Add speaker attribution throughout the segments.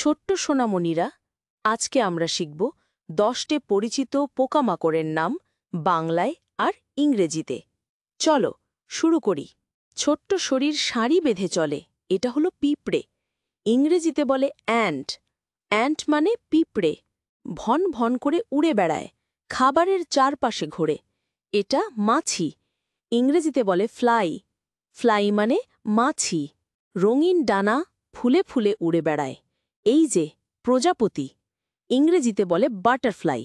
Speaker 1: ছোট্ট সোনামণিরা, আজকে আমরা শিখব 10টে পরিচিত পোকামাকড়ের নাম বাংলায় আর ইংরেজিতে। চলো শুরু করি। ছোট্ট শরীর সারি বেঁধে চলে, এটা হলো পিঁপড়ে। ইংরেজিতে বলে অ্যান্ট। অ্যান্ট মানে পিঁপড়ে। ভন ভন করে উড়ে বেড়ায়, খাবারের চারপাশে ঘোরে। এটা মাছি। ইংরেজিতে বলে ফ্লাই। ফ্লাই মানে মাছি। রঙিন ডানা, ফুলে ফুলে উড়ে বেড়ায়। এই যে প্রজাপতি, ইংরেজিতে বলে বাটারফ্লাই।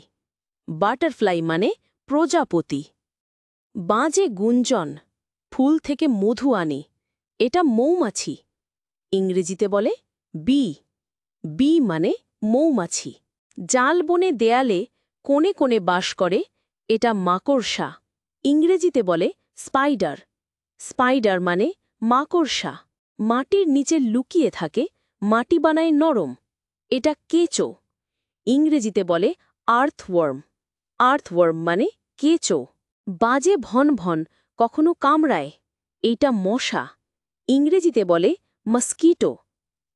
Speaker 1: বাটারফ্লাই মানে প্রজাপতি। বাজে গুঞ্জন, ফুল থেকে মধু আনে। এটা মৌমাছি। ইংরেজিতে বলে বি। বি মানে মৌমাছি। জাল বনে দেয়ালে কোণে কোণে বাস করে। এটা মাকড়সা। ইংরেজিতে বলে স্পাইডার। স্পাইডার মানে মাকড়সা। মাটির নিচে লুকিয়ে থাকে, মাটি বানায় নরম। এটা কেঁচো। ইংরেজিতে বলে আর্থওয়ার্ম। আর্থওয়ার্ম মানে কেঁচো। বাজে ভন ভন, কখনো কামড়ায়। এইটা মশা। ইংরেজিতে বলে মস্কিটো।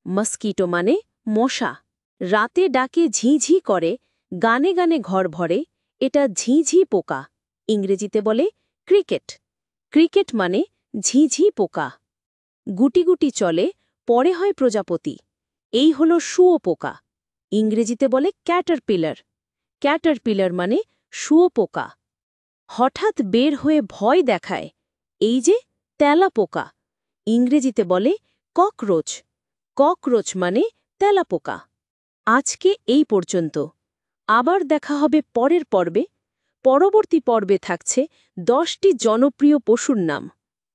Speaker 1: মস্কিটো মানে মশা। রাতে ডাকে ঝিঁঝি করে, গানে গানে ঘর ভরে। এটা ঝিঁঝি পোকা। ইংরেজিতে বলে ক্রিকেট। ক্রিকেট মানে ঝিঁঝি পোকা। গুটি গুটি চলে, পরে হয় প্রজাপতি। এই হলো শুঁয়োপোকা। ইংরেজিতে বলে ক্যাটারপিলার। ক্যাটারপিলার মানে শুঁয়োপোকা। হঠাৎ বের হয়ে ভয় দেখায়। এই যে তেলাপোকা। ইংরেজিতে বলে ককরোচ। ককরোচ মানে তেলাপোকা। আজকে এই পর্যন্ত। আবার দেখা হবে পরের পর্বে। পরবর্তী পর্বে থাকছে 10টি জনপ্রিয় পশুর নাম।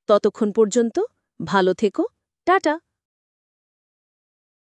Speaker 1: ততক্ষণ পর্যন্ত ভালো থেকো। টাটা।